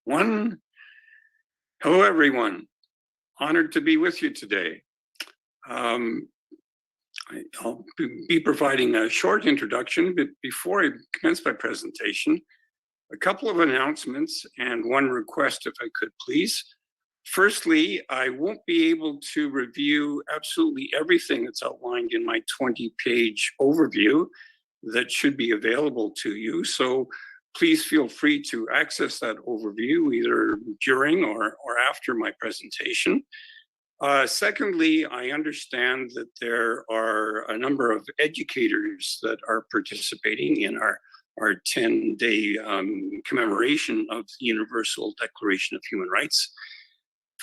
One. Hello, everyone. Honored to be with you today. I'll be providing a short introduction, but before I commence my presentation, a couple of announcements and one request, if I could, please. Firstly, I won't be able to review absolutely everything that's outlined in my 20-page overview that should be available to you. So please feel free to access that overview either during or after my presentation. Secondly, I understand that there are a number of educators that are participating in our 10-day commemoration of the Universal Declaration of Human Rights.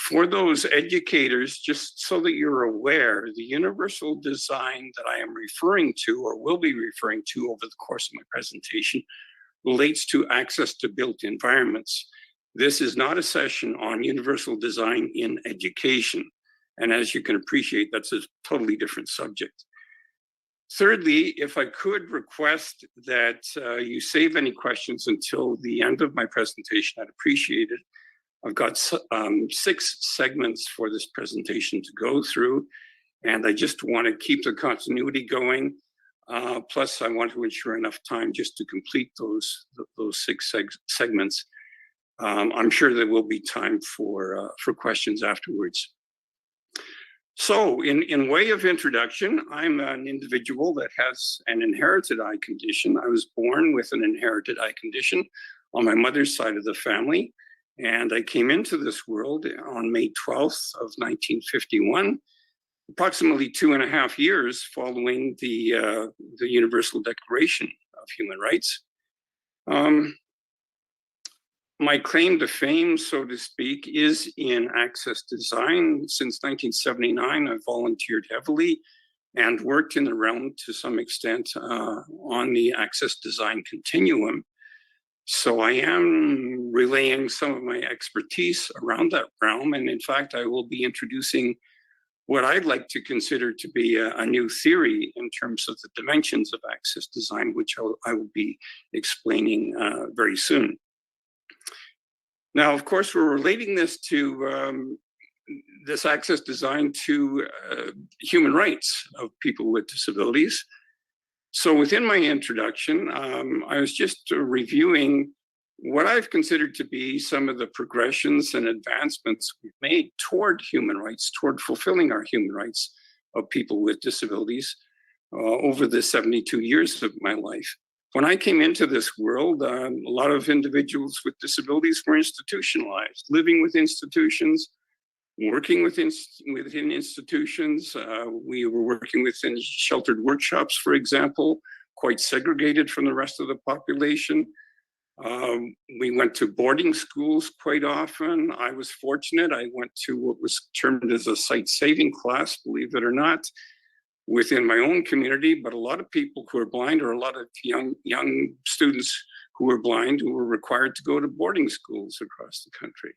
For those educators, just so that you're aware, the universal design that I am referring to or will be referring to over the course of my presentation relates to access to built environments. This is not a session on universal design in education. And as you can appreciate, that's a totally different subject. Thirdly, if I could request that you save any questions until the end of my presentation, I'd appreciate it. I've got 6 segments for this presentation to go through, and I just want to keep the continuity going. Plus, I want to ensure enough time just to complete those 6 segments. I'm sure there will be time for questions afterwards. So, in way of introduction, I'm an individual that has an inherited eye condition. I was born with an inherited eye condition on my mother's side of the family. And I came into this world on May 12th of 1951, approximately 2.5 years following the Universal Declaration of Human Rights. My claim to fame, so to speak, is in access design. Since 1979, I've volunteered heavily and worked in the realm to some extent on the access design continuum. So I am relaying some of my expertise around that realm. And in fact, I will be introducing what I'd like to consider to be a new theory in terms of the dimensions of access design, which I will be explaining very soon. Now, of course, we're relating this to this access design to human rights of people with disabilities. So within my introduction, I was just reviewing what I've considered to be some of the progressions and advancements we've made toward human rights, toward fulfilling our human rights of people with disabilities over the 72 years of my life. When I came into this world, a lot of individuals with disabilities were institutionalized, living with institutions, working within institutions. We were working within sheltered workshops, for example, quite segregated from the rest of the population. We went to boarding schools quite often. I was fortunate. I went to what was termed as a sight-saving class, believe it or not, within my own community, but a lot of people who are blind, or a lot of young students who were blind, who were required to go to boarding schools across the country.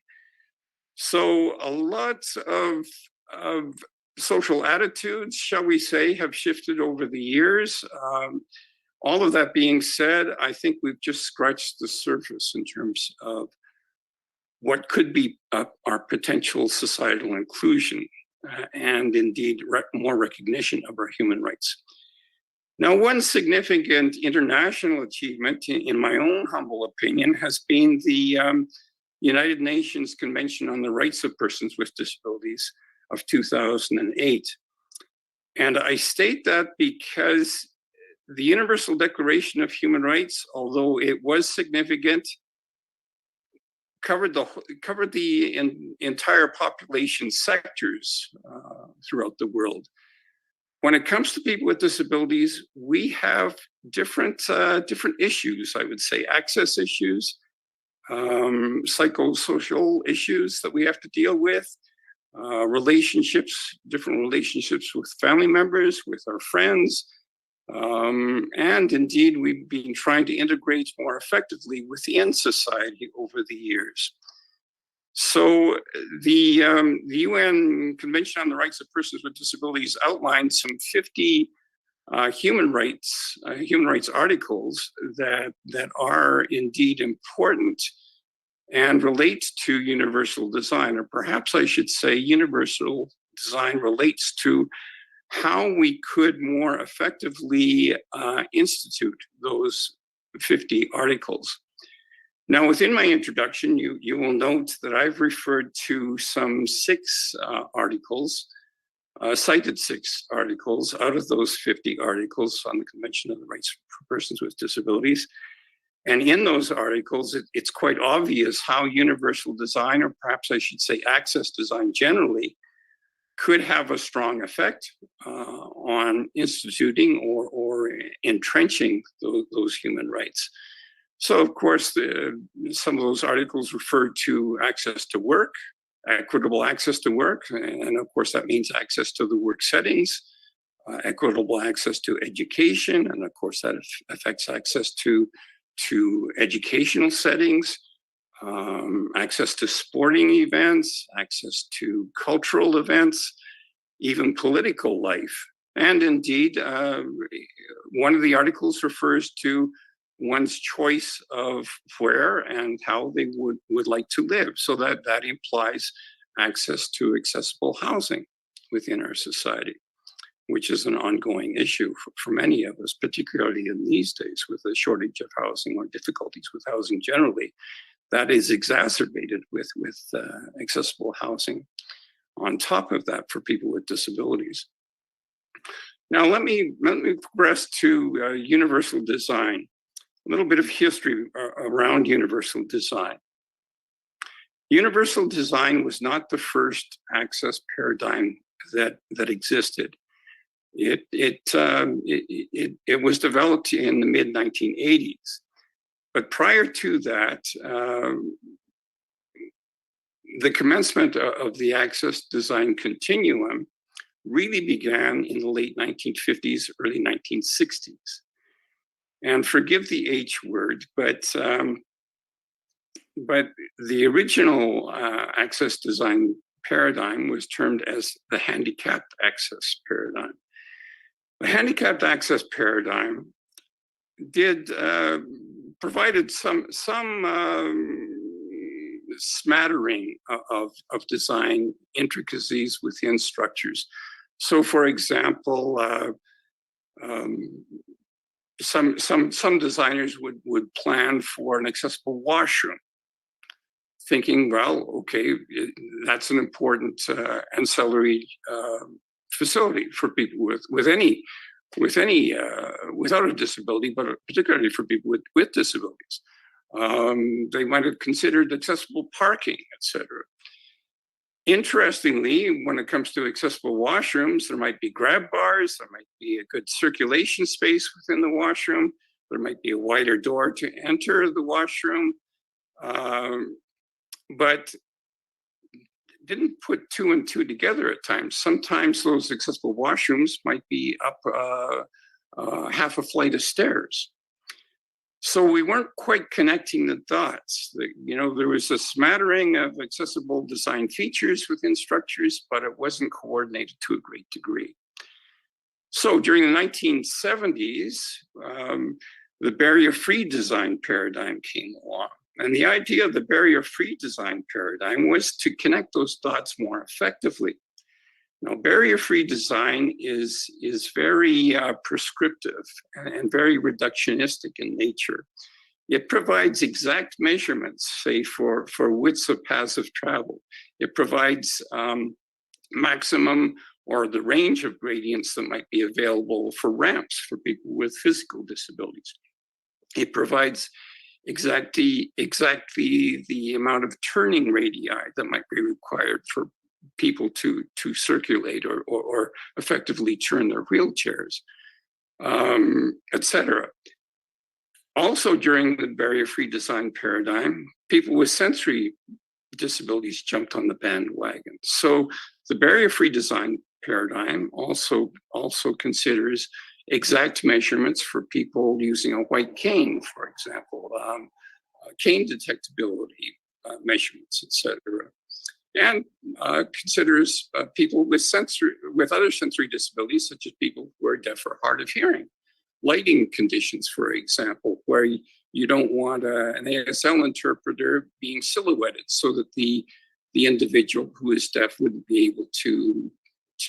So a lot of social attitudes, shall we say, have shifted over the years. All of that being said, I think we've just scratched the surface in terms of what could be our potential societal inclusion and indeed more recognition of our human rights. Now, one significant international achievement, in my own humble opinion, has been the United Nations Convention on the Rights of Persons with Disabilities of 2008. And I state that because the Universal Declaration of Human Rights, although it was significant, covered the entire population sectors throughout the world. When it comes to people with disabilities, we have different issues, I would say, access issues, psychosocial issues that we have to deal with, relationships, different relationships with family members, with our friends, and indeed we've been trying to integrate more effectively within society over the years. So the UN Convention on the Rights of Persons with Disabilities outlined some 50 human rights articles that are indeed important and relates to universal design, or perhaps I should say universal design relates to how we could more effectively institute those 50 articles. Now, within my introduction, you will note that I've referred to some 6 articles, cited 6 articles out of those 50 articles on the Convention of the Rights for Persons with Disabilities. And in those articles, it's quite obvious how universal design, or perhaps I should say access design generally, could have a strong effect on instituting or entrenching those human rights. So, of course, some of those articles refer to access to work, equitable access to work, and of course that means access to the work settings, equitable access to education, and of course that affects access to educational settings, access to sporting events, access to cultural events, even political life. And indeed, one of the articles refers to one's choice of where and how they would like to live. So that implies access to accessible housing within our society, which is an ongoing issue for many of us, particularly in these days with a shortage of housing or difficulties with housing generally. That is exacerbated with accessible housing on top of that for people with disabilities. Now, let me progress to universal design. A little bit of history around universal design. Universal design was not the first access paradigm that existed. It was developed in the mid-1980s. But prior to that, the commencement of the access design continuum really began in the late 1950s, early 1960s. And forgive the H word, but the original access design paradigm was termed as the handicapped access paradigm. The handicapped access paradigm provided some smattering of design intricacies within structures. So, for example, some designers would plan for an accessible washroom, thinking, well, okay, that's an important ancillary facility for people without a disability, but particularly for people with disabilities. They might have considered accessible parking, etc. Interestingly, when it comes to accessible washrooms, there might be grab bars, there might be a good circulation space within the washroom, there might be a wider door to enter the washroom, but didn't put 2 and 2 together at times. Sometimes those accessible washrooms might be up half a flight of stairs. So we weren't quite connecting the dots. There was a smattering of accessible design features within structures, but it wasn't coordinated to a great degree. So during the 1970s, the barrier-free design paradigm came along. And the idea of the barrier-free design paradigm was to connect those dots more effectively. Now, barrier-free design is very prescriptive and very reductionistic in nature. It provides exact measurements, say, for widths of paths of travel. It provides maximum or the range of gradients that might be available for ramps for people with physical disabilities. It provides exactly the amount of turning radii that might be required for people to circulate or effectively turn their wheelchairs, etc. Also, during the barrier-free design paradigm, people with sensory disabilities jumped on the bandwagon. So the barrier-free design paradigm also considers exact measurements for people using a white cane, for example, cane detectability measurements, etc. And considers people with other sensory disabilities, such as people who are deaf or hard of hearing. Lighting conditions, for example, where You don't want an ASL interpreter being silhouetted so that the individual who is deaf wouldn't be able to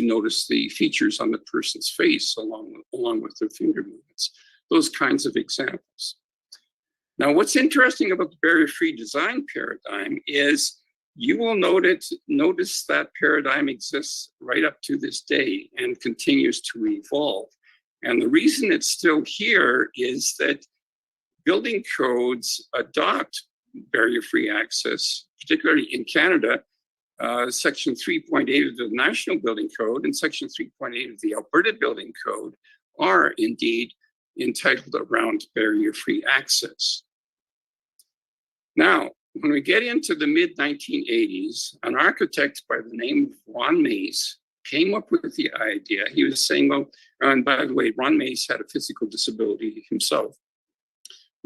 notice the features on the person's face along with their finger movements. Those kinds of examples. Now, what's interesting about the barrier-free design paradigm is you will notice that paradigm exists right up to this day and continues to evolve. And the reason it's still here is that building codes adopt barrier-free access, particularly in Canada. Section 3.8 of the National Building Code and Section 3.8 of the Alberta Building Code are indeed entitled around barrier-free access. Now, when we get into the mid-1980s, an architect by the name of Ron Mace came up with the idea. He was saying, well, and by the way, Ron Mace had a physical disability himself.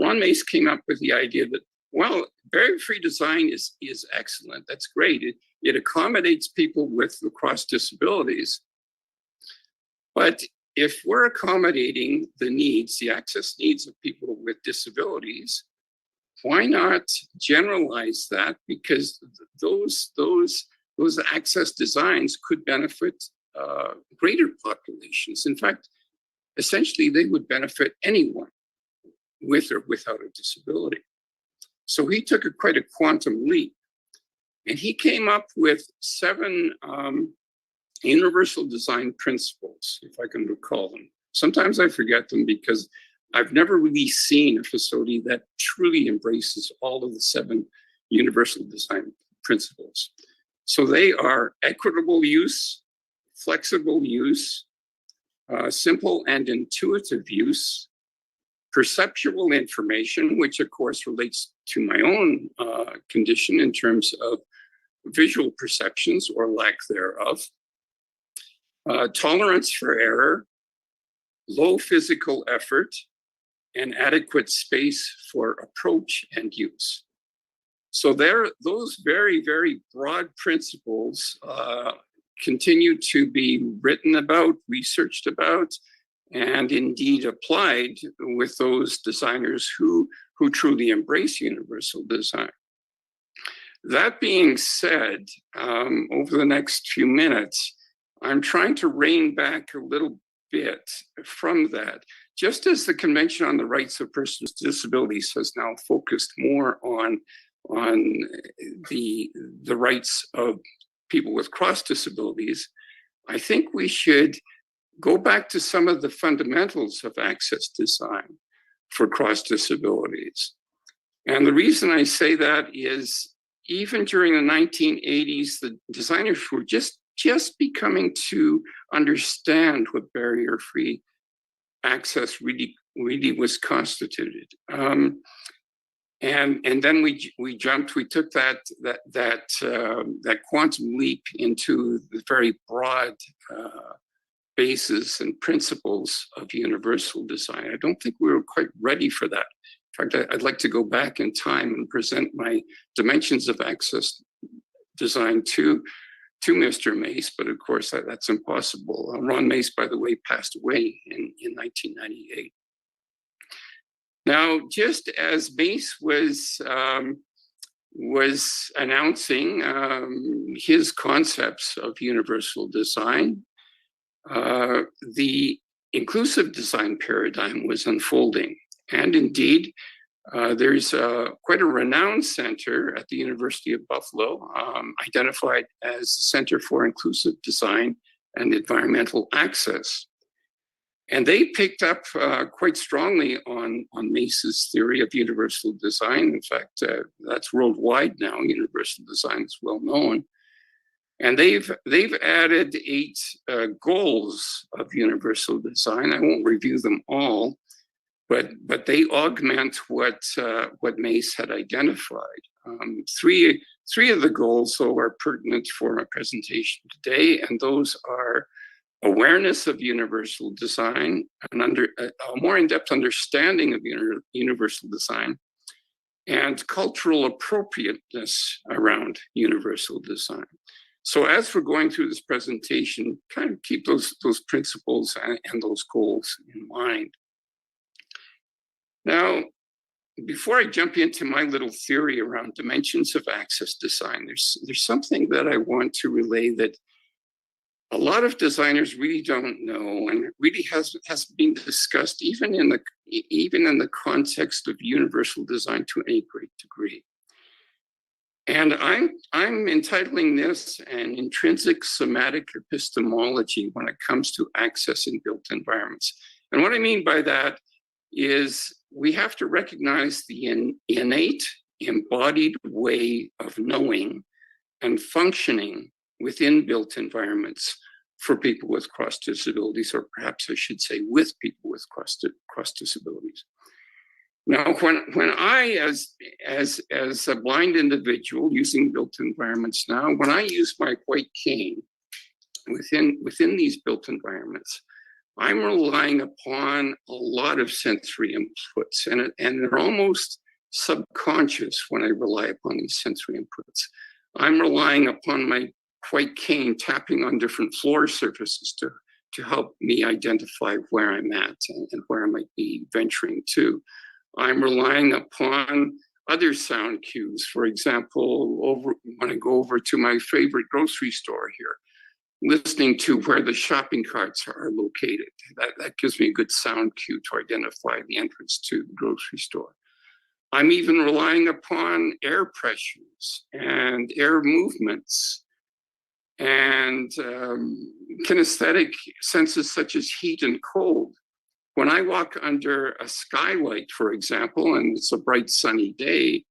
Ron Mace came up with the idea that, well, barrier-free design is excellent. That's great. It accommodates people with cross disabilities. But if we're accommodating the needs, the access needs of people with disabilities, why not generalize that? Because those access designs could benefit greater populations. In fact, essentially, they would benefit anyone with or without a disability. So he took quite a quantum leap, and he came up with 7 universal design principles, if I can recall them. Sometimes I forget them because I've never really seen a facility that truly embraces all of the 7 universal design principles. So they are equitable use, flexible use, simple and intuitive use, perceptual information, which of course relates to my own condition in terms of visual perceptions or lack thereof, tolerance for error, low physical effort, and adequate space for approach and use. So those very, very broad principles continue to be written about, researched about, and indeed applied with those designers who truly embrace universal design. That being said, over the next few minutes, I'm trying to rein back a little bit from that. Just as the Convention on the Rights of Persons with Disabilities has now focused more on the rights of people with cross disabilities, I think we should go back to some of the fundamentals of access design for cross disabilities. And the reason I say that is even during the 1980s, the designers were just becoming to understand what barrier-free access really was constituted. And then we took that quantum leap into the very broad basis and principles of universal design. I don't think we were quite ready for that. In fact, I'd like to go back in time and present my dimensions of access design to Mr. Mace, but of course that's impossible. Ron Mace, by the way, passed away in 1998. Now, just as Mace was announcing his concepts of universal design, the inclusive design paradigm was unfolding. And indeed, there's quite a renowned center at the University of Buffalo, identified as the Center for Inclusive Design and Environmental Access. And they picked up quite strongly on Mace's theory of universal design. In fact, that's worldwide now. Universal design is well known. And they've added 8 goals of universal design. I won't review them all, but they augment what Mace had identified. Three of the goals, though, are pertinent for my presentation today, and those are awareness of universal design, and a more in-depth understanding of universal design, and cultural appropriateness around universal design. So as we're going through this presentation, kind of keep those principles and those goals in mind. Now, before I jump into my little theory around dimensions of access design, there's something that I want to relay that a lot of designers really don't know, and really has been discussed even in the context of universal design to any great degree. And I'm entitling this an intrinsic somatic epistemology when it comes to access in built environments. And what I mean by that is we have to recognize the innate, embodied way of knowing and functioning within built environments for people with cross disabilities, or perhaps I should say with people with cross disabilities. Now, when I, as a blind individual using built environments now, when I use my white cane within these built environments, I'm relying upon a lot of sensory inputs, and they're almost subconscious when I rely upon these sensory inputs. I'm relying upon my white cane tapping on different floor surfaces to help me identify where I'm at and where I might be venturing to. I'm relying upon other sound cues. For example, when I go over to my favorite grocery store here, listening to where the shopping carts are located. That gives me a good sound cue to identify the entrance to the grocery store. I'm even relying upon air pressures and air movements and kinesthetic senses such as heat and cold. When I walk under a skylight, for example, and it's a bright sunny day,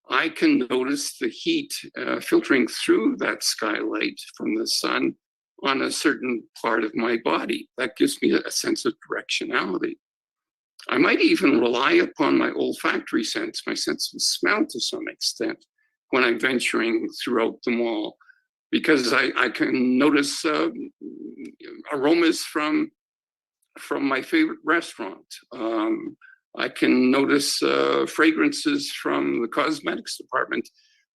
I can notice the heat filtering through that skylight from the sun on a certain part of my body. That gives me a sense of directionality. I might even rely upon my olfactory sense, my sense of smell to some extent, when I'm venturing throughout the mall, because I can notice aromas from my favorite restaurant. I can notice fragrances from the cosmetics department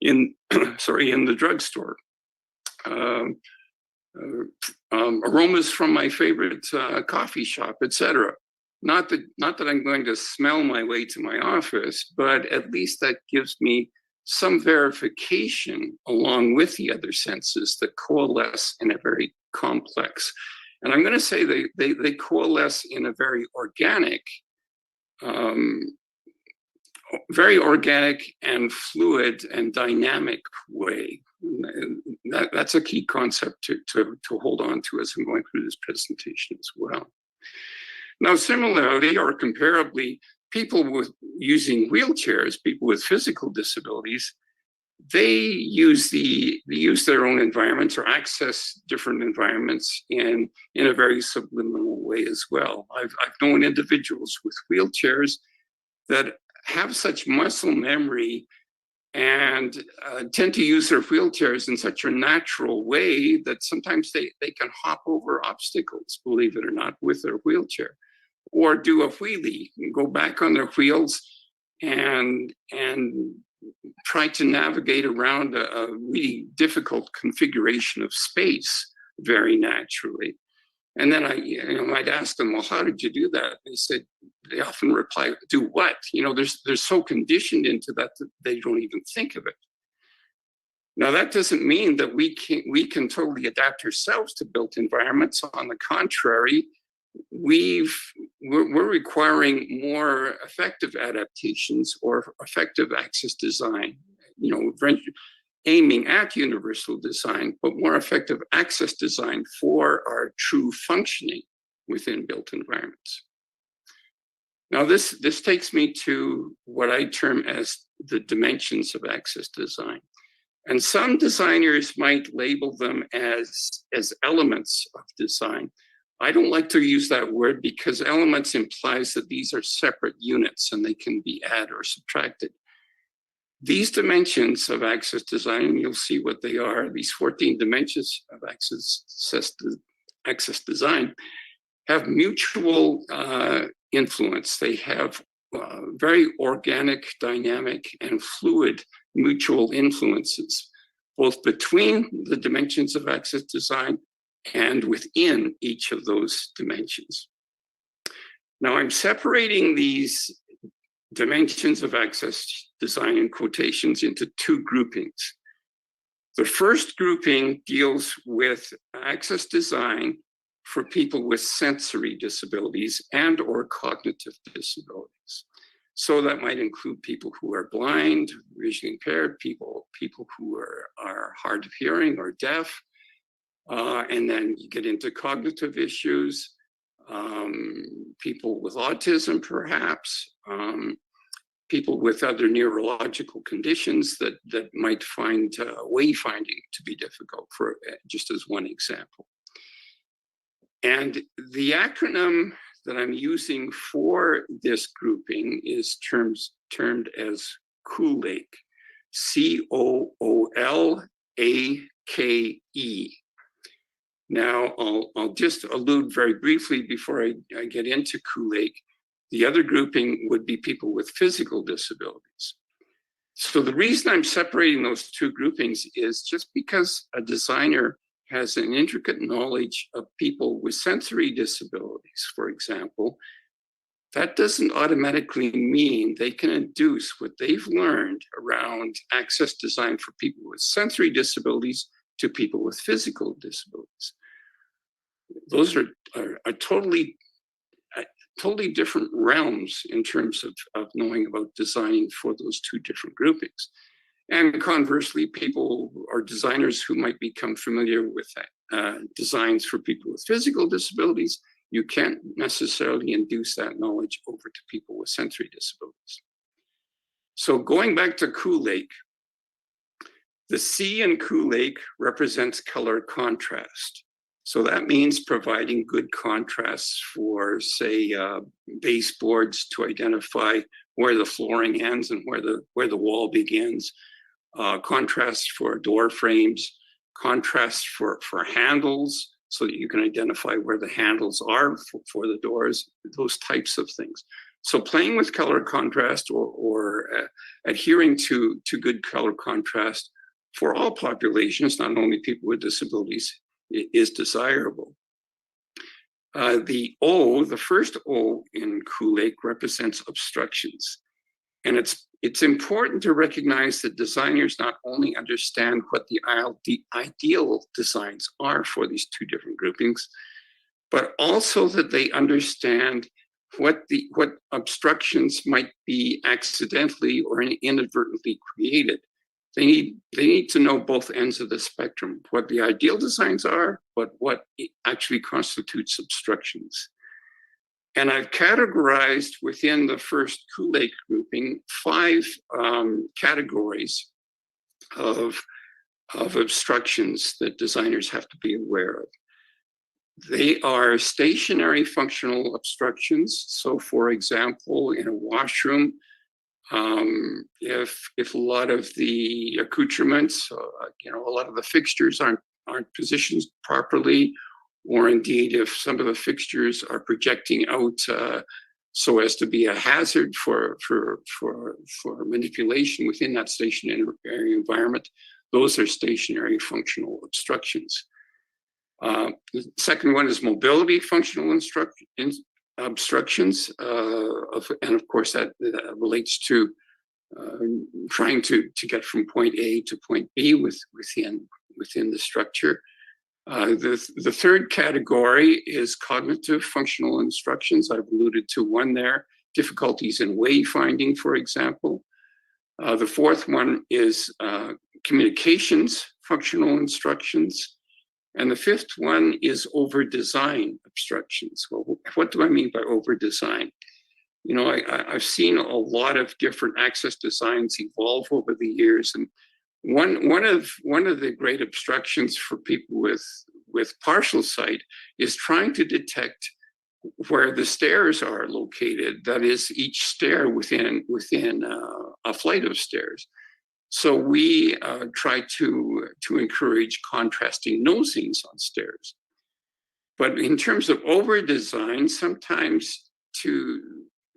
in the drugstore. Aromas from my favorite coffee shop, etc. Not that I'm going to smell my way to my office, but at least that gives me some verification along with the other senses that coalesce in a very complex. And I'm going to say they coalesce in a very organic and fluid and dynamic way. That's a key concept to hold on to as I'm going through this presentation as well. Now, similarly or comparably, people using wheelchairs, people with physical disabilities, they use their own environments or access different environments in a very subliminal way as well. I've known individuals with wheelchairs that have such muscle memory and tend to use their wheelchairs in such a natural way that sometimes they can hop over obstacles, believe it or not, with their wheelchair, or do a wheelie and go back on their wheels and try to navigate around a really difficult configuration of space very naturally. And then I'd ask them, well, how did you do that? They often reply, do what? They're so conditioned into that they don't even think of it. Now, that doesn't mean that we can totally adapt ourselves to built environments. On the contrary, we're requiring more effective adaptations or effective access design, aiming at universal design, but more effective access design for our true functioning within built environments. Now, this takes me to what I term as the dimensions of access design. And some designers might label them as elements of design. I don't like to use that word because elements implies that these are separate units and they can be added or subtracted. These dimensions of access design, you'll see what they are, these 14 dimensions of access design have mutual influence. They have very organic, dynamic, and fluid mutual influences, both between the dimensions of access design and within each of those dimensions. Now, I'm separating these dimensions of access design in quotations into two groupings. The first grouping deals with access design for people with sensory disabilities and or cognitive disabilities. So that might include people who are blind, visually impaired, people who are hard of hearing or deaf, and then you get into cognitive issues, people with autism perhaps, people with other neurological conditions that might find wayfinding to be difficult, for just as one example. And the acronym that I'm using for this grouping is termed as COOLAKE, COOLAKE. Now, I'll just allude very briefly before I get into COOLAKE. The other grouping would be people with physical disabilities. So the reason I'm separating those two groupings is just because a designer has an intricate knowledge of people with sensory disabilities, for example, that doesn't automatically mean they can induce what they've learned around access design for people with sensory disabilities to people with physical disabilities. Those are totally different realms in terms of knowing about designing for those two different groupings. And conversely, people or designers who might become familiar with designs for people with physical disabilities, you can't necessarily induce that knowledge over to people with sensory disabilities. So going back to COOLAKE, the C in COOLAKE represents color contrast. So that means providing good contrasts for, say, baseboards to identify where the flooring ends and where the wall begins. Contrasts for door frames, contrasts for handles, so that you can identify where the handles are for the doors, those types of things. So playing with color contrast or adhering to good color contrast for all populations, not only people with disabilities, is desirable. The O, the first O in COOLAKE represents obstructions. And it's important to recognize that designers not only understand what the ideal designs are for these two different groupings, but also that they understand what obstructions might be accidentally or inadvertently created. They need to know both ends of the spectrum, what the ideal designs are, but what actually constitutes obstructions. And I've categorized within the first COOLAKE grouping 5 categories of obstructions that designers have to be aware of. They are stationary functional obstructions. So for example, in a washroom, if a lot of the accoutrements, a lot of the fixtures aren't positioned properly, or indeed if some of the fixtures are projecting out so as to be a hazard for manipulation within that stationary environment, those are stationary functional obstructions. The second one is mobility functional obstructions, and of course that relates to trying to get from point A to point B within the structure. The third category is cognitive functional obstructions. I've alluded to one there, difficulties in wayfinding, for example. The fourth one is communications functional obstructions. And the fifth one is over-design obstructions. Well, what do I mean by over-design? I've seen a lot of different access designs evolve over the years, and one of the great obstructions for people with partial sight is trying to detect where the stairs are located. That is, each stair within a flight of stairs. So we try to encourage contrasting nosings on stairs. But in terms of over-design, sometimes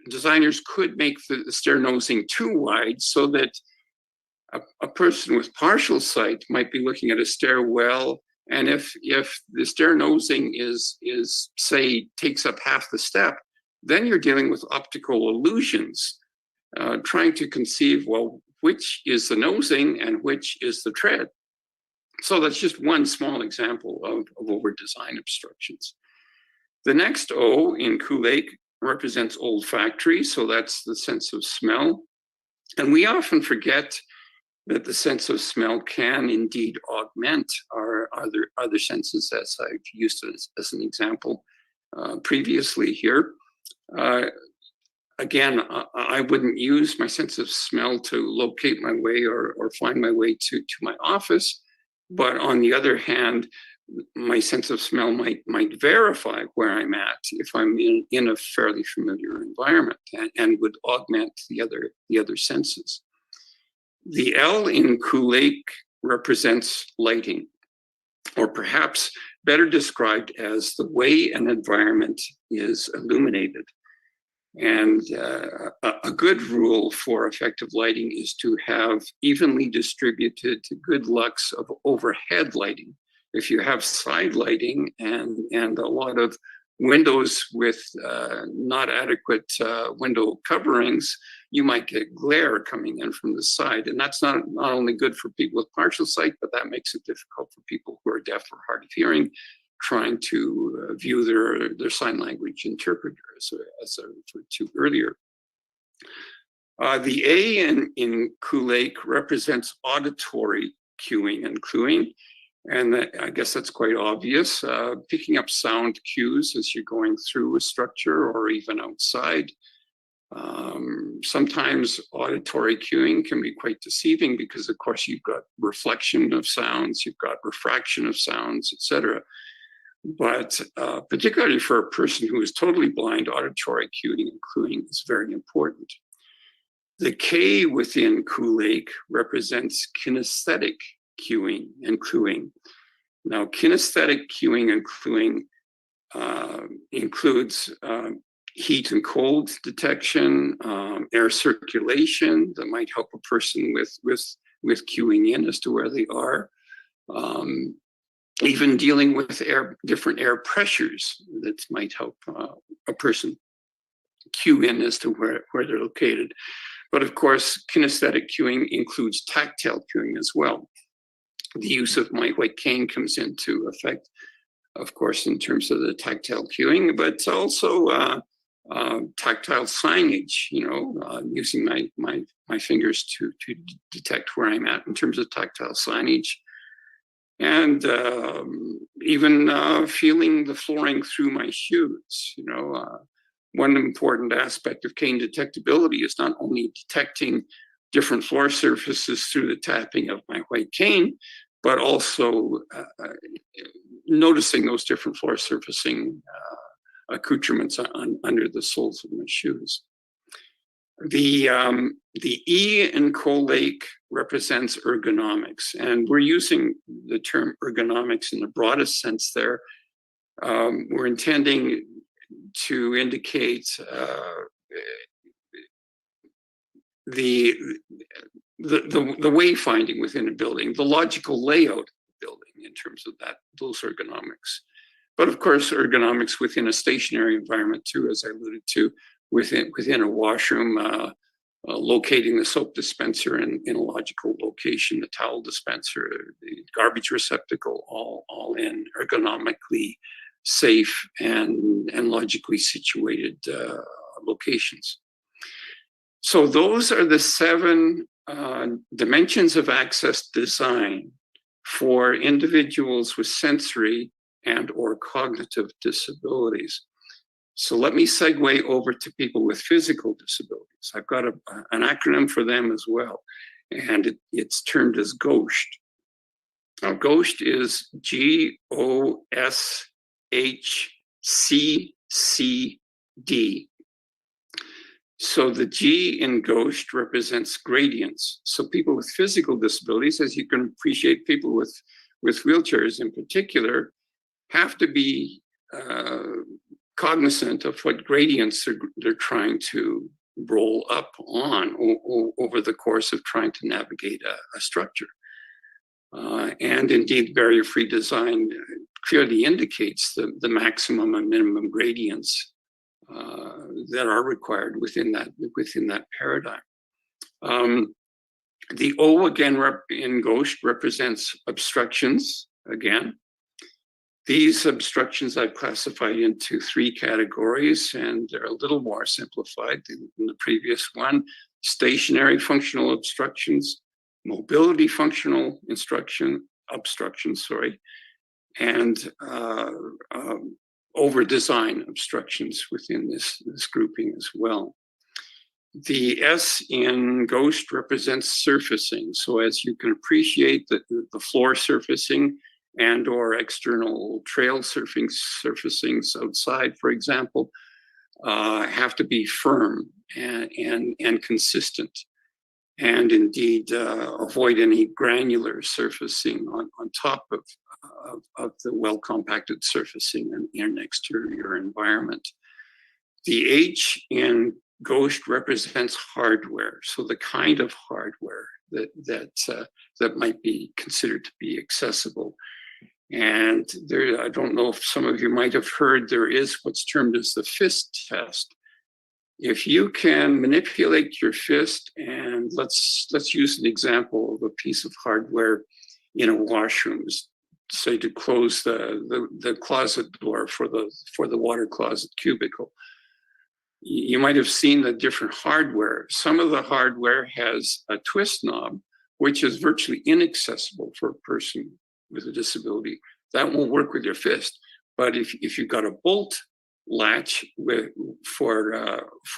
designers could make the stair nosing too wide so that a person with partial sight might be looking at a stairwell, and if the stair nosing is say takes up half the step, then you're dealing with optical illusions. trying to conceive, well, which is the nosing and which is the tread. So that's just one small example of over-design obstructions. The next O in Cool Lake represents olfactory, so that's the sense of smell. And we often forget that the sense of smell can indeed augment our other senses, as I've used as an example previously here. Again, I wouldn't use my sense of smell to locate my way or find my way to my office. But on the other hand, my sense of smell might verify where I'm at if I'm in a fairly familiar environment, and would augment the other senses. The L in Cool Lake represents lighting, or perhaps better described as the way an environment is illuminated. And a good rule for effective lighting is to have evenly distributed good lux of overhead lighting. If you have side lighting and a lot of windows with not adequate window coverings, you might get glare coming in from the side. And that's not only good for people with partial sight, but that makes it difficult for people who are deaf or hard of hearing, trying to view their sign language interpreter, as I referred to earlier. The A in Cool Lake represents auditory cueing and cluing. And I guess that's quite obvious. Picking up sound cues as you're going through a structure or even outside. Sometimes auditory cueing can be quite deceiving because, of course, you've got reflection of sounds, you've got refraction of sounds, etc. But particularly for a person who is totally blind, auditory cueing and cluing is very important. The K within Cool Lake represents kinesthetic cueing and cluing. Now, kinesthetic cueing and cluing includes heat and cold detection, air circulation that might help a person with cueing in as to where they are. Even dealing with different air pressures that might help a person cue in as to where they're located. But of course, kinesthetic cueing includes tactile cueing as well. The use of my white cane comes into effect, of course, in terms of the tactile cueing, but also tactile signage, using my fingers to detect where I'm at in terms of tactile signage. And even feeling the flooring through my shoes. One important aspect of cane detectability is not only detecting different floor surfaces through the tapping of my white cane, but also noticing those different floor surfacing accoutrements under the soles of my shoes. The E in Coal Lake represents ergonomics, and we're using the term ergonomics in the broadest sense there. We're intending to indicate the wayfinding within a building, the logical layout of the building in terms of those ergonomics. But of course, ergonomics within a stationary environment too, as I alluded to, within a washroom, locating the soap dispenser in a logical location, the towel dispenser, the garbage receptacle, all in ergonomically safe and logically situated locations. So those are the 7 dimensions of access design for individuals with sensory and or cognitive disabilities. So let me segue over to people with physical disabilities. I've got an acronym for them as well, and it's termed as GOSHT. Now, GOSHT is GOSHCCD. So the G in GOSHT represents gradients. So people with physical disabilities, as you can appreciate, people with wheelchairs in particular, have to be cognizant of what gradients they're trying to roll up on over the course of trying to navigate a structure. And indeed, barrier-free design clearly indicates the maximum and minimum gradients that are required within that paradigm. The O again in Ghost represents obstructions again. These obstructions I've classified into 3 categories, and they're a little more simplified than the previous one. Stationary functional obstructions, mobility functional obstructions, and over-design obstructions within this ggrouping as well. The S in Ghost represents surfacing. So as you can appreciate, the floor surfacing and or external trail surfacings outside, for example, have to be firm and consistent, and indeed avoid any granular surfacing on top of the well-compacted surfacing in an exterior environment. The H in Ghost represents hardware, so the kind of hardware that might be considered to be accessible. And there, I don't know if some of you might have heard, there is what's termed as the fist test. If you can manipulate your fist, and let's use an example of a piece of hardware in a washroom, say to close the closet door for the water closet cubicle. You might have seen the different hardware. Some of the hardware has a twist knob, which is virtually inaccessible for a person with a disability. That won't work with your fist. But if you've got a bolt latch for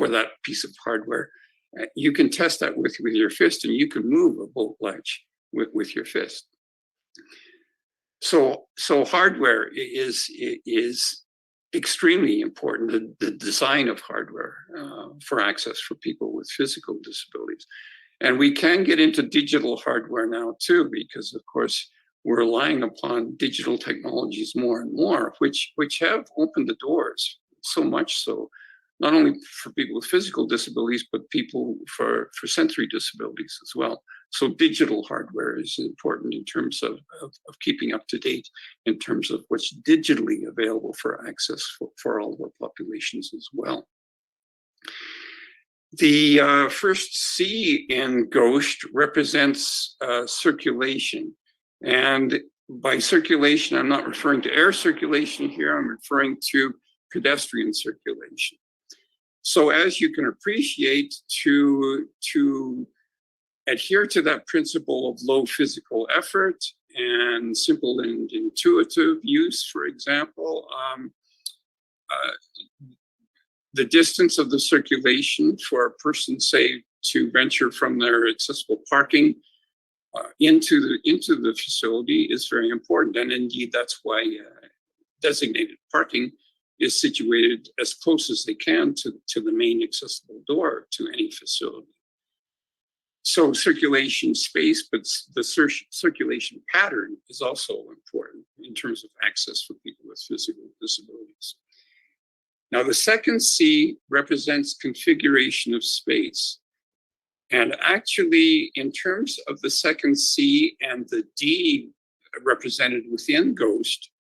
that piece of hardware, you can test that with your fist, and you can move a bolt latch with your fist. So hardware is extremely important, the design of hardware for access for people with physical disabilities. And we can get into digital hardware now too, because of course we're relying upon digital technologies more and more, which have opened the doors, so much so, not only for people with physical disabilities, but people for sensory disabilities as well. So digital hardware is important in terms of keeping up to date in terms of what's digitally available for access for all of our populations as well. The first C in Ghost represents circulation. And by circulation, I'm not referring to air circulation here, I'm referring to pedestrian circulation. So as you can appreciate, to adhere to that principle of low physical effort and simple and intuitive use, for example, the distance of the circulation for a person, say, to venture from their accessible parking into the facility is very important. And indeed, that's why designated parking is situated as close as they can to the main accessible door to any facility. So circulation space, but the circulation pattern is also important in terms of access for people with physical disabilities. Now, the second C represents configuration of space. And actually, in terms of the second C and the D represented within Ghost,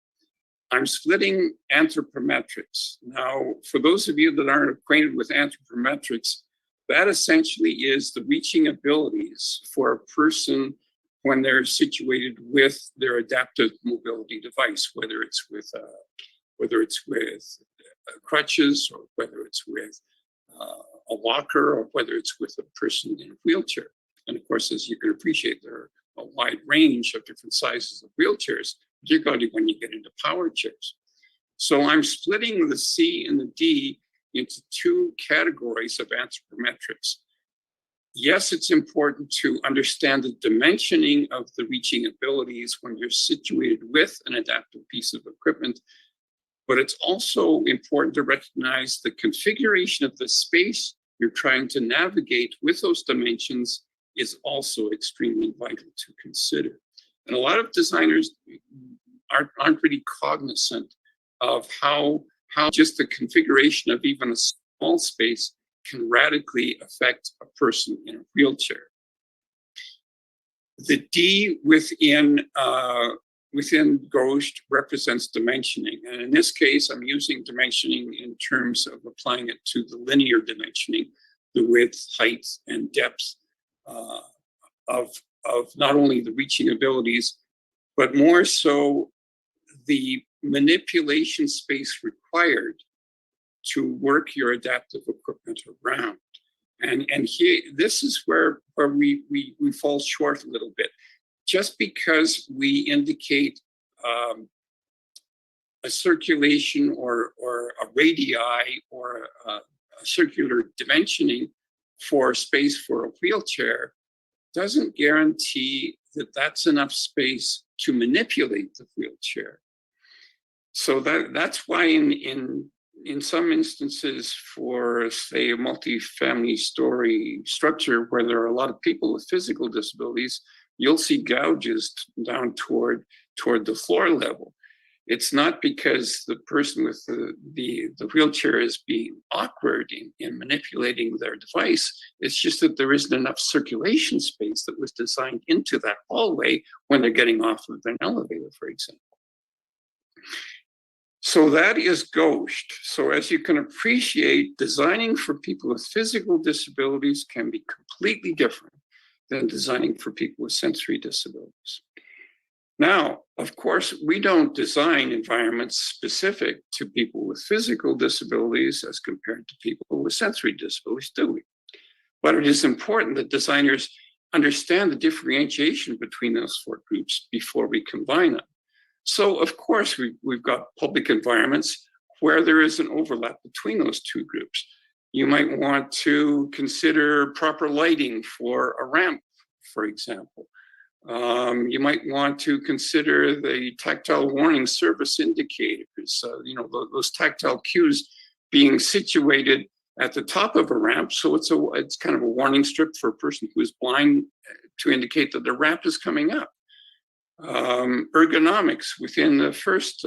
I'm splitting anthropometrics. Now, for those of you that aren't acquainted with anthropometrics, that essentially is the reaching abilities for a person when they're situated with their adaptive mobility device, whether it's with crutches, or whether it's with a walker, or whether it's with a person in a wheelchair. And of course, as you can appreciate, there are a wide range of different sizes of wheelchairs, particularly when you get into power chairs. So I'm splitting the C and the D into 2 categories of anthropometrics. Yes, it's important to understand the dimensioning of the reaching abilities when you're situated with an adaptive piece of equipment, but it's also important to recognize the configuration of the space you're trying to navigate with those dimensions is also extremely vital to consider. And a lot of designers aren't really cognizant of how just the configuration of even a small space can radically affect a person in a wheelchair. The D within within Ghost represents dimensioning. And in this case, I'm using dimensioning in terms of applying it to the linear dimensioning, the width, height, and depth of not only the reaching abilities, but more so the manipulation space required to work your adaptive equipment around. And here, this is where we fall short a little bit. Just because we indicate a circulation or a radii or a circular dimensioning for space for a wheelchair doesn't guarantee that that's enough space to manipulate the wheelchair. So that's why in some instances for, say, a multi-family story structure where there are a lot of people with physical disabilities, you'll see gouges down toward the floor level. It's not because the person with the wheelchair is being awkward in manipulating their device. It's just that there isn't enough circulation space that was designed into that hallway when they're getting off of an elevator, for example. So that is Ghost. So as you can appreciate, designing for people with physical disabilities can be completely different than designing for people with sensory disabilities. Now, of course, we don't design environments specific to people with physical disabilities as compared to people with sensory disabilities, do we? But it is important that designers understand the differentiation between those four groups before we combine them. So, of course, we've got public environments where there is an overlap between those two groups. You might want to consider proper lighting for a ramp, for example. You might want to consider the tactile warning service indicators, those tactile cues being situated at the top of a ramp. So it's kind of a warning strip for a person who is blind to indicate that the ramp is coming up. Ergonomics within the first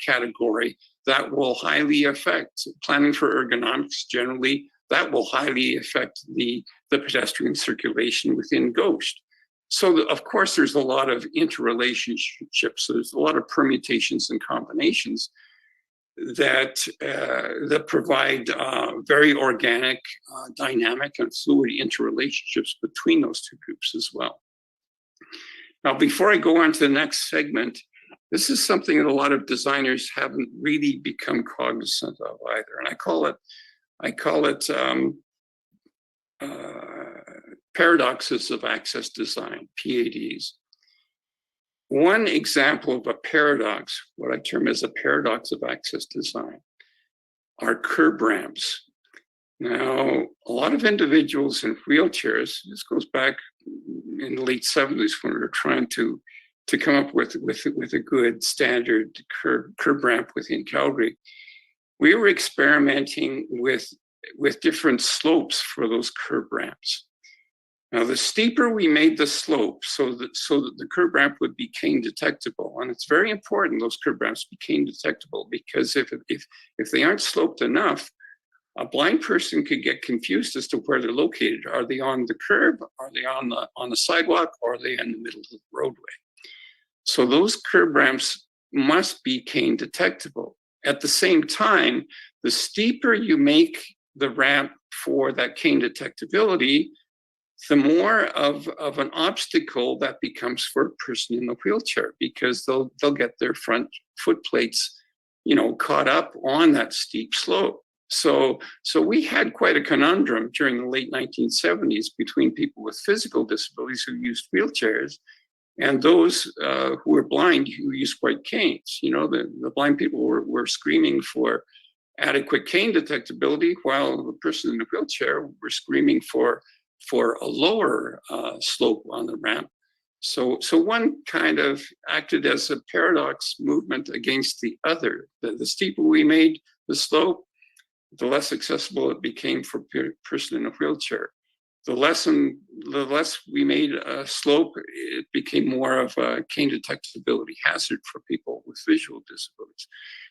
category, that will highly affect planning for ergonomics generally. That will highly affect the pedestrian circulation within Ghost. So of course, there's a lot of interrelationships. There's a lot of permutations and combinations that provide very organic, dynamic, and fluid interrelationships between those two groups as well. Now, before I go on to the next segment, this is something that a lot of designers haven't really become cognizant of either, and I call it paradoxes of access design, PADs. One example of a paradox, what I term as a paradox of access design, are curb ramps. Now, a lot of individuals in wheelchairs, this goes back in the late 70s when we were trying to come up with a good standard curb ramp within Calgary. We were experimenting with different slopes for those curb ramps. Now, the steeper we made the slope so that the curb ramp would be cane detectable, and it's very important those curb ramps be cane detectable, because if they aren't sloped enough, a blind person could get confused as to where they're located. Are they on the curb? Are they on the sidewalk? Or are they in the middle of the roadway? So those curb ramps must be cane detectable. At the same time, the steeper you make the ramp for that cane detectability, the more of an obstacle that becomes for a person in a wheelchair, because they'll get their front foot plates, caught up on that steep slope. So we had quite a conundrum during the late 1970s between people with physical disabilities who used wheelchairs and those who were blind who used white canes. The blind people were screaming for adequate cane detectability, while the person in the wheelchair were screaming for a lower slope on the ramp. So one kind of acted as a paradox movement against the other. The steeper we made the slope, the less accessible it became for a person in a wheelchair. The less we made a slope, it became more of a cane detectability hazard for people with visual disabilities.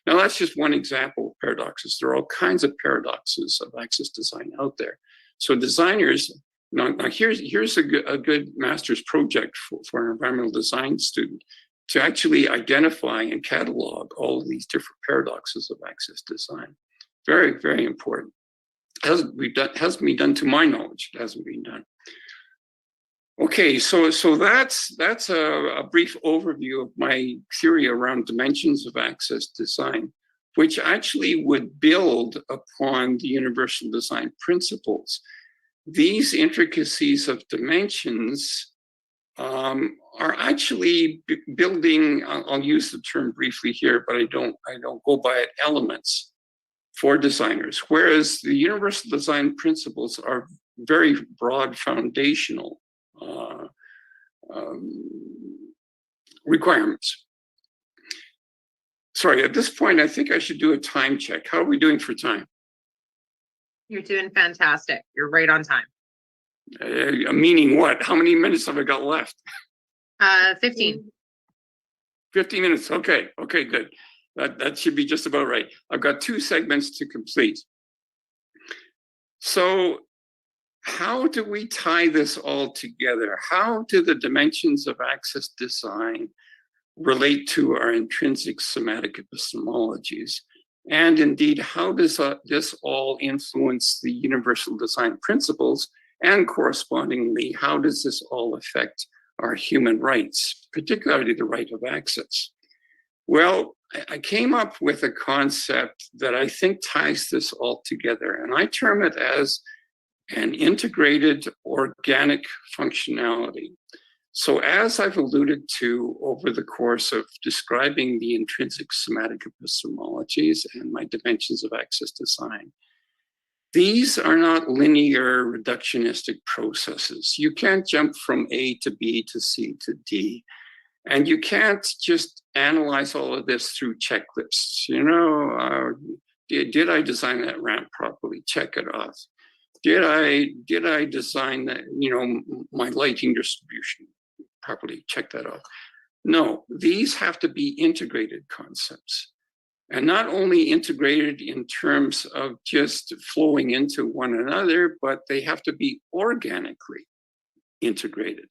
Now, that's just one example of paradoxes. There are all kinds of paradoxes of access design out there. So designers, now here's a good master's project for an environmental design student. to actually identify and catalog all of these different paradoxes of access design. Very, very important. Hasn't been done to my knowledge. It hasn't been done. Okay, so that's a brief overview of my theory around dimensions of access design, which actually would build upon the universal design principles. These intricacies of dimensions are actually building, I'll use the term briefly here, but I don't go by it, elements for designers, whereas the universal design principles are very broad foundational requirements. Sorry, at this point, I think I should do a time check. How are we doing for time? You're doing fantastic. You're right on time. Meaning what? How many minutes have I got left? 15. 15 minutes. Okay. Okay, good. That should be just about right. I've got 2 segments to complete. So how do we tie this all together? How do the dimensions of access design relate to our intrinsic semantic epistemologies? And indeed, how does this all influence the universal design principles? And correspondingly, how does this all affect our human rights, particularly the right of access? Well, I came up with a concept that I think ties this all together, and I term it as an integrated organic functionality. So as I've alluded to over the course of describing the intrinsic semantic epistemologies and my dimensions of access design, these are not linear reductionistic processes. You can't jump from A to B to C to D. And you can't just analyze all of this through checklists. You know, did I design that ramp properly? Check it off. Did I design that, you know, my lighting distribution properly? Check that off. No, these have to be integrated concepts. And not only integrated in terms of just flowing into one another, but they have to be organically integrated.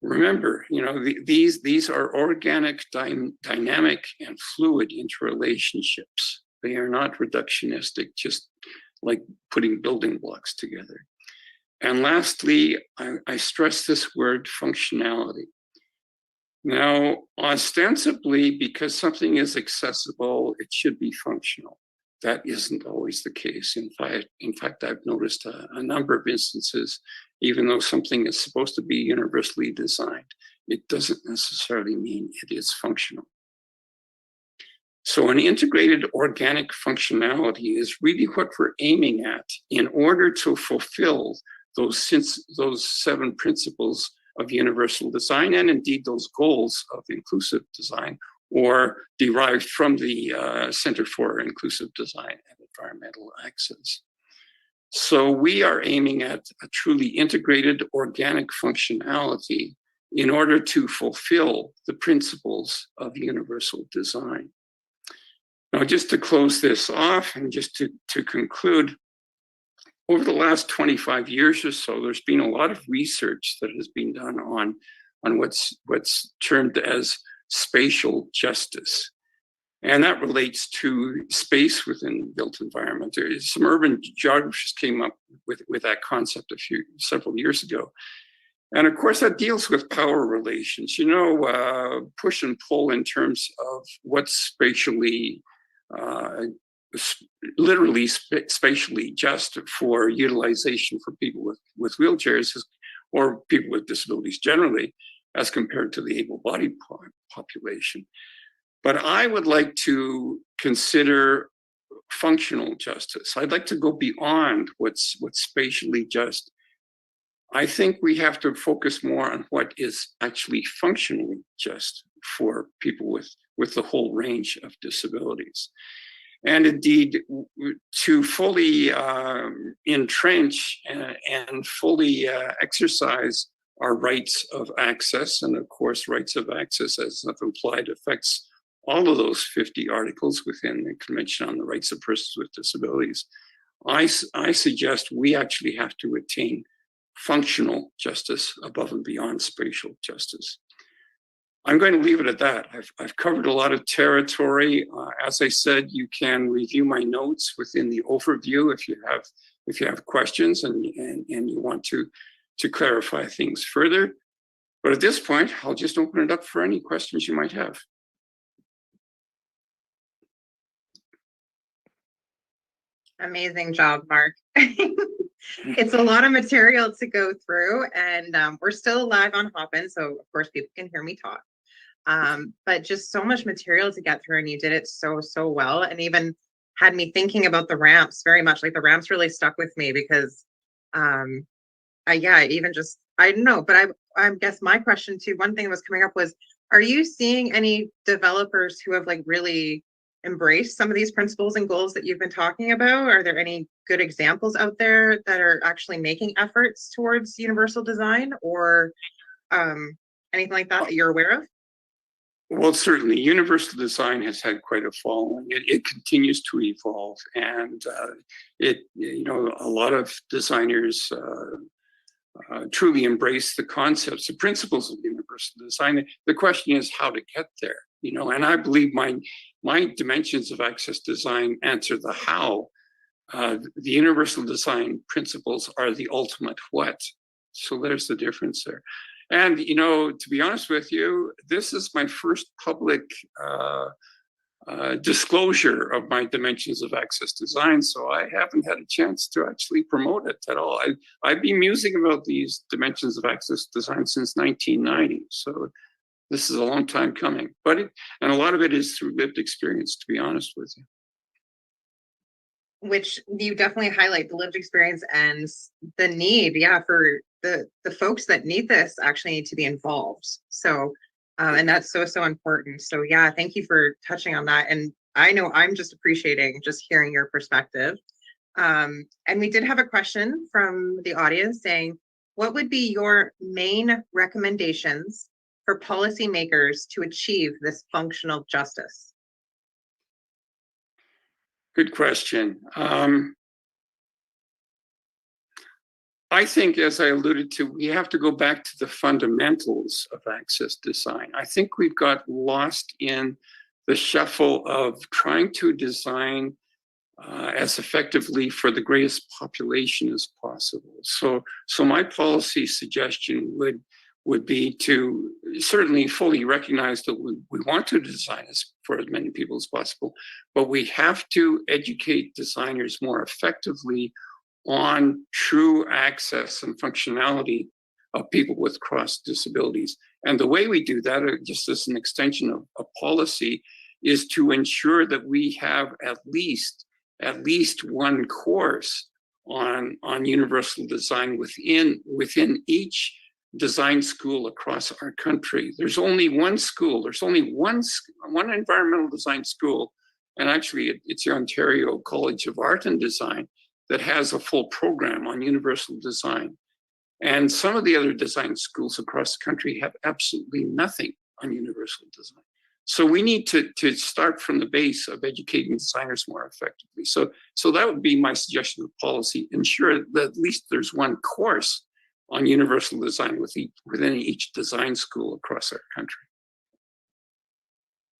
Remember, you know, these are organic, dynamic, and fluid interrelationships. They are not reductionistic, just like putting building blocks together. And lastly, I stress this word functionality. Now, ostensibly, because something is accessible, it should be functional. That isn't always the case. In fact, I've noticed a number of instances, even though something is supposed to be universally designed, it doesn't necessarily mean it is functional. So an integrated organic functionality is really what we're aiming at in order to fulfill those 7 principles of universal design, and indeed those goals of inclusive design, or derived from the Center for Inclusive Design and Environmental Access. So we are aiming at a truly integrated organic functionality in order to fulfill the principles of universal design. Now, just to close this off and just to conclude, over the last 25 years or so, there's been a lot of research that has been done on what's termed as spatial justice. And that relates to space within the built environment. Some urban geographers came up with that concept several years ago. And of course, that deals with power relations, you know, push and pull in terms of what's spatially, literally spatially just for utilization for people with wheelchairs or people with disabilities generally, as compared to the able-bodied population. But I would like to consider functional justice. I'd like to go beyond what's spatially just. I think we have to focus more on what is actually functionally just for people with the whole range of disabilities. And indeed, to fully entrench and fully exercise our rights of access, and of course, rights of access, as I've implied, affects all of those 50 articles within the Convention on the Rights of Persons with Disabilities. I suggest we actually have to attain functional justice above and beyond spatial justice. I'm going to leave it at that. I've covered a lot of territory. As I said, you can review my notes within the overview if you have questions and you want to clarify things further. But at this point, I'll just open it up for any questions you might have. Amazing job, Mark. It's a lot of material to go through, and we're still live on Hopin, so of course people can hear me talk. But just so much material to get through, and you did it so well, and even had me thinking about the ramps very much. Like the ramps really stuck with me because I don't know, but I guess my question too, one thing that was coming up was, are you seeing any developers who have like really embraced some of these principles and goals that you've been talking about? Are there any good examples out there that are actually making efforts towards universal design, or anything like that you're aware of? Well, certainly, universal design has had quite a following. It continues to evolve, and a lot of designers truly embrace the concepts, the principles of universal design. The question is how to get there, and I believe my dimensions of access design answer the how. The universal design principles are the ultimate what. So there's the difference there. And, to be honest with you, this is my first public disclosure of my dimensions of access design. So I haven't had a chance to actually promote it at all. I've been musing about these dimensions of access design since 1990. So this is a long time coming, and a lot of it is through lived experience, to be honest with you. Which you definitely highlight the lived experience and the need, for the folks that need this actually need to be involved. So, and that's so important. So thank you for touching on that. And I know I'm just appreciating just hearing your perspective. And we did have a question from the audience saying, what would be your main recommendations for policymakers to achieve this functional justice? Good question. I think, as I alluded to, we have to go back to the fundamentals of access design. I think we've got lost in the shuffle of trying to design as effectively for the greatest population as possible. So my policy suggestion would be to certainly fully recognize that we want to design for as many people as possible, but we have to educate designers more effectively on true access and functionality of people with cross disabilities. And the way we do that, just as an extension of policy, is to ensure that we have at least one course on universal design within each design school across our country. There's only one school. There's only one environmental design school, and actually it's the Ontario College of Art and Design that has a full program on universal design. And some of the other design schools across the country have absolutely nothing on universal design. So we need to start from the base of educating designers more effectively. So that would be my suggestion of policy: ensure that at least there's one course on universal design within each design school across our country.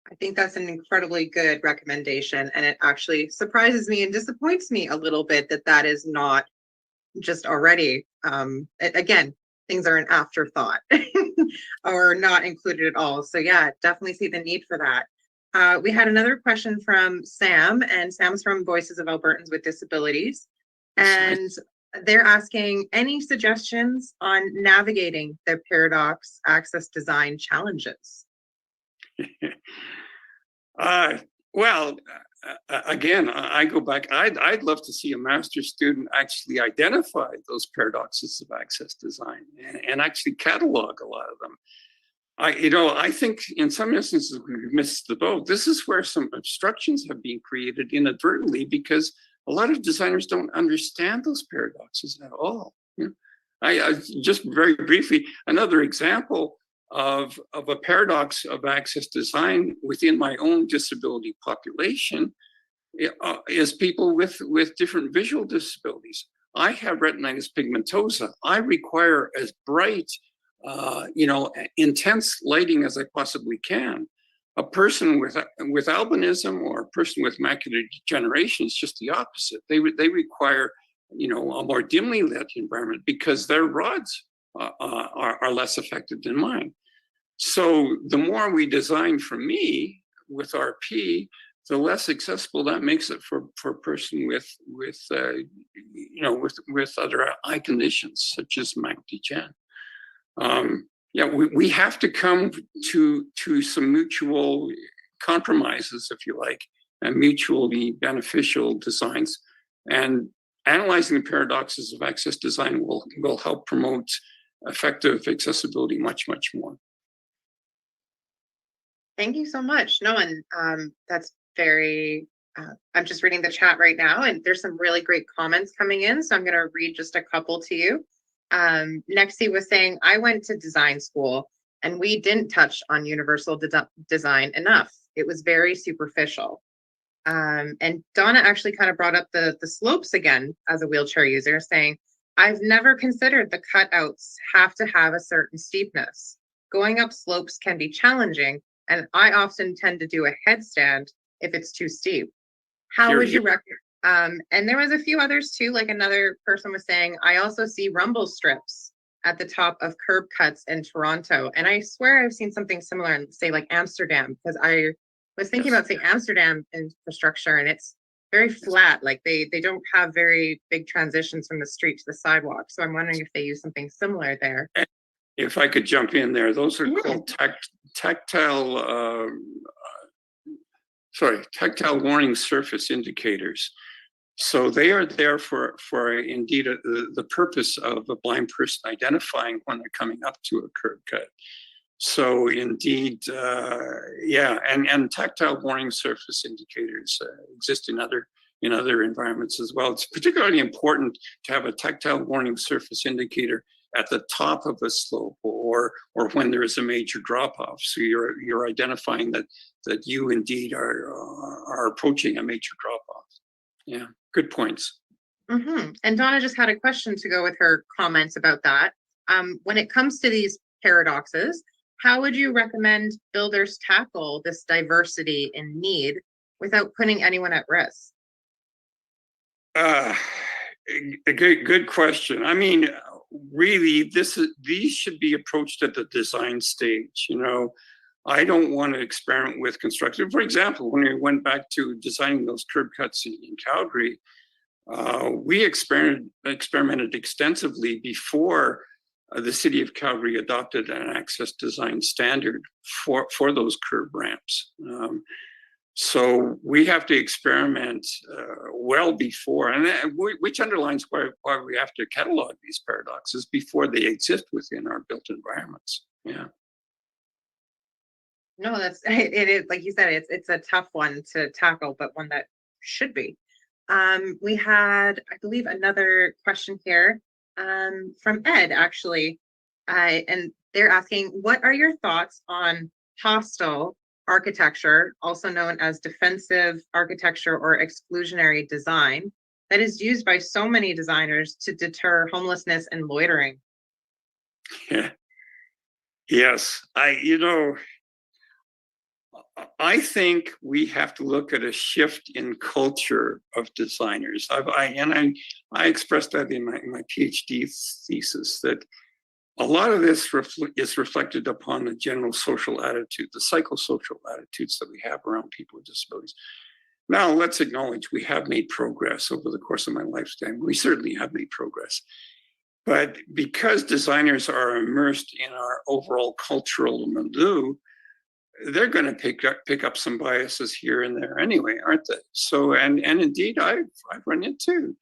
I think that's an incredibly good recommendation, and it actually surprises me and disappoints me a little bit that is not just already. Again, things are an afterthought or not included at all. So definitely see the need for that. We had another question from Sam, and Sam's from Voices of Albertans with Disabilities, and they're asking any suggestions on navigating the paradox access design challenges. Again, I go back. I'd love to see a master's student actually identify those paradoxes of access design and actually catalog a lot of them. I think in some instances we've missed the boat. This is where some obstructions have been created inadvertently because a lot of designers don't understand those paradoxes at all. I just very briefly, another example of a paradox of access design within my own disability population is people with different visual disabilities. I have retinitis pigmentosa. I require as bright intense lighting as I possibly can. A person with albinism or a person with macular degeneration is just the opposite. They require, a more dimly lit environment because their rods are less affected than mine. So the more we design for me with RP, the less accessible that makes it for a person with other eye conditions such as mac degen. We have to come to some mutual compromises, if you like, and mutually beneficial designs. And analyzing the paradoxes of access design will help promote effective accessibility much, much more. Thank you so much. No, and that's very, I'm just reading the chat right now, and there's some really great comments coming in. So I'm going to read just a couple to you. Nexi was saying, I went to design school and we didn't touch on universal design enough. It was very superficial. And Donna actually kind of brought up the slopes again as a wheelchair user, saying, I've never considered the cutouts have to have a certain steepness. Going up slopes can be challenging, and I often tend to do a headstand if it's too steep. How would you recommend? And there was a few others too, like another person was saying, I also see rumble strips at the top of curb cuts in Toronto. And I swear I've seen something similar in, say, like Amsterdam, because I was thinking about, say, Amsterdam infrastructure, and it's very flat. Like they don't have very big transitions from the street to the sidewalk. So I'm wondering if they use something similar there. If I could jump in there, those are called tactile warning surface indicators. So they are there for indeed the purpose of a blind person identifying when they're coming up to a curb cut. So indeed, and tactile warning surface indicators exist in other environments as well. It's particularly important to have a tactile warning surface indicator at the top of a slope or when there is a major drop off. So you're identifying that you indeed are approaching a major drop off. Yeah, good points. Mm-hmm. And Donna just had a question to go with her comments about that. When it comes to these paradoxes, how would you recommend builders tackle this diversity in need without putting anyone at risk? A good question. I mean, really, these should be approached at the design stage. I don't want to experiment with construction. For example, when we went back to designing those curb cuts in Calgary, we experimented extensively before the city of Calgary adopted an access design standard for those curb ramps. So we have to experiment well before, and which underlines why we have to catalog these paradoxes before they exist within our built environments. Yeah. No, it is, like you said, it's a tough one to tackle, but one that should be. We had, I believe, another question here from Ed, actually, and they're asking, what are your thoughts on hostile architecture, also known as defensive architecture or exclusionary design, that is used by so many designers to deter homelessness and loitering? Yeah. Yes, I think we have to look at a shift in culture of designers. I expressed that in my PhD thesis, that a lot of this is reflected upon the general social attitude, the psychosocial attitudes that we have around people with disabilities. Now, let's acknowledge we have made progress over the course of my lifetime. We certainly have made progress. But because designers are immersed in our overall cultural milieu, they're going to pick up some biases here and there anyway, aren't they? So, and indeed, I've run into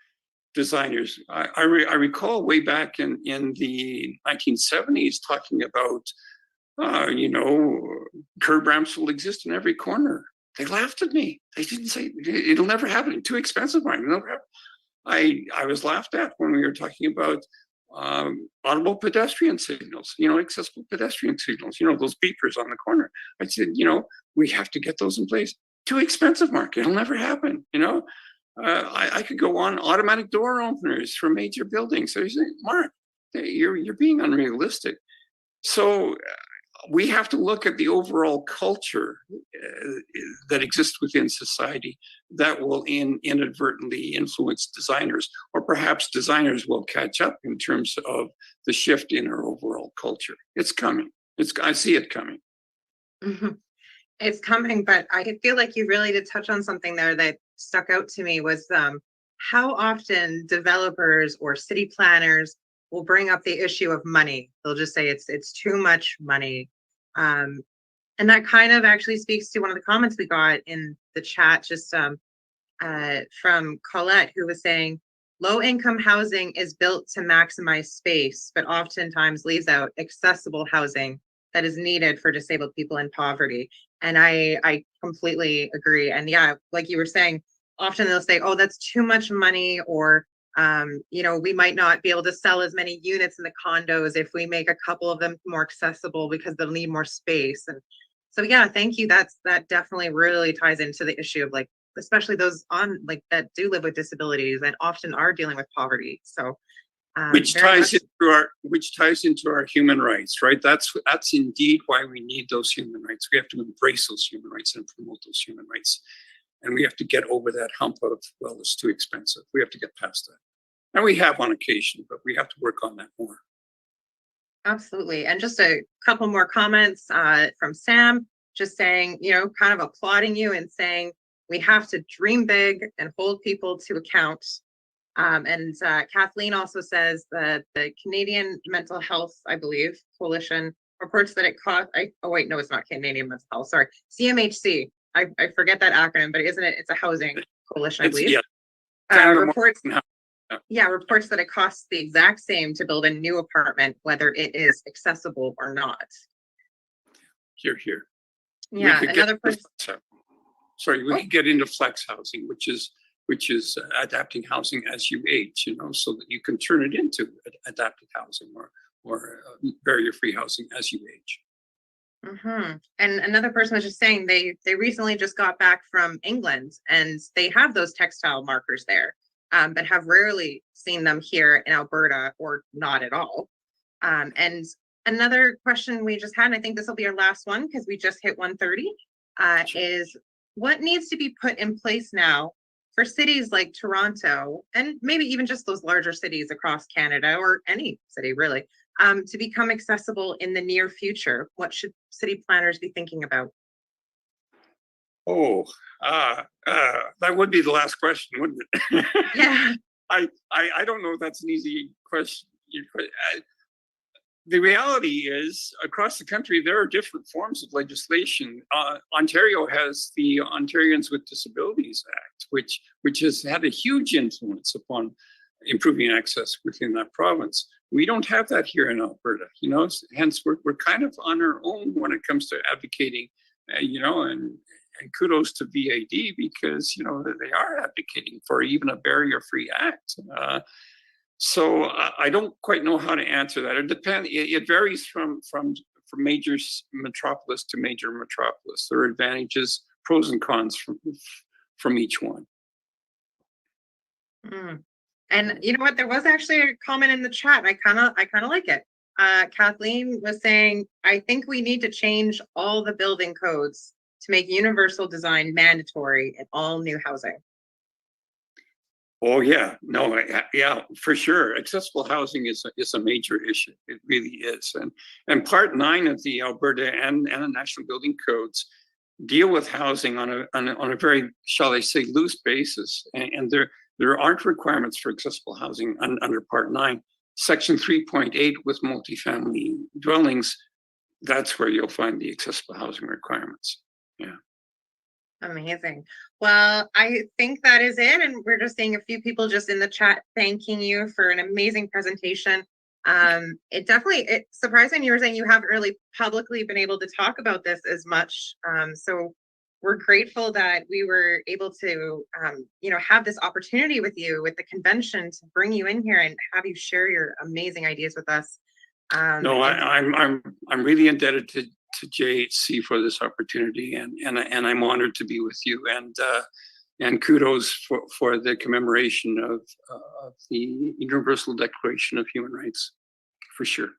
designers. I recall way back in the 1970s talking about, curb ramps will exist in every corner. They laughed at me. They didn't say it'll never happen. Too expensive, Mike. Never happen. I was laughed at when we were talking about audible pedestrian signals, accessible pedestrian signals, those beepers on the corner. I said, we have to get those in place. Too expensive, Mark. It'll never happen. I could go on automatic door openers for major buildings. So you say, Mark, you're being unrealistic. So we have to look at the overall culture that exists within society that will inadvertently influence designers, or perhaps designers will catch up in terms of the shift in our overall culture. It's coming. I see it coming. Mhm. It's coming, but I feel like you really did touch on something there that stuck out to me was how often developers or city planners will bring up the issue of money. They'll just say it's too much money. Um, and that kind of actually speaks to one of the comments we got in the chat, just from Colette, who was saying low income housing is built to maximize space, but oftentimes leaves out accessible housing that is needed for disabled people in poverty. And I completely agree. And yeah, like you were saying, often they'll say, oh, that's too much money, or we might not be able to sell as many units in the condos if we make a couple of them more accessible because they'll need more space. And so yeah, thank you. That definitely really ties into the issue of like, especially those on like that do live with disabilities and often are dealing with poverty. So which ties into our human rights, right? That's indeed why we need those human rights. We have to embrace those human rights and promote those human rights. And we have to get over that hump of, well, it's too expensive. We have to get past that. And we have on occasion, but we have to work on that more. Absolutely. And just a couple more comments from Sam, just saying, kind of applauding you and saying we have to dream big and hold people to account. And Kathleen also says that the Canadian Mental Health, I believe, Coalition reports that it cost, oh wait, no, it's not Canadian Mental Health, sorry, CMHC. I forget that acronym, but isn't it? It's a housing coalition, I believe. Reports that it costs the exact same to build a new apartment, whether it is accessible or not. Here. Yeah, another person. Sorry, we could get into flex housing, which is adapting housing as you age, so that you can turn it into adapted housing or barrier-free housing as you age. Mm-hmm. And another person was just saying they recently just got back from England and they have those textile markers there, but have rarely seen them here in Alberta or not at all. And another question we just had, and I think this will be our last one because we just hit 1:30, is what needs to be put in place now for cities like Toronto and maybe even just those larger cities across Canada or any city really, to become accessible in the near future? What should city planners be thinking about? Oh, that would be the last question, wouldn't it? Yeah. I don't know if that's an easy question. The reality is, across the country, there are different forms of legislation. Ontario has the Ontarians with Disabilities Act, which has had a huge influence upon improving access within that province. We don't have that here in Alberta, hence we're kind of on our own when it comes to advocating, and kudos to VAD because, they are advocating for even a barrier-free act. So I don't quite know how to answer that. It depends. It varies from major metropolis to major metropolis. There are advantages, pros and cons from each one. Mm. And you know what? There was actually a comment in the chat. I kind of like it. Kathleen was saying, I think we need to change all the building codes to make universal design mandatory in all new housing. Oh yeah, no, yeah, for sure. Accessible housing is a major issue. It really is, and Part 9 of the Alberta and the National Building Codes deal with housing on a very, shall I say, loose basis, and there aren't requirements for accessible housing under Part 9. Section 3.8 with multifamily dwellings, that's where you'll find the accessible housing requirements. Yeah. Amazing. Well, I think that is it. And we're just seeing a few people just in the chat thanking you for an amazing presentation. It's surprising you were saying you haven't really publicly been able to talk about this as much. So we're grateful that we were able to, have this opportunity with you with the convention to bring you in here and have you share your amazing ideas with us. No, I'm really indebted to JHC for this opportunity, and I'm honored to be with you, and kudos for the commemoration of the Universal Declaration of Human Rights, for sure.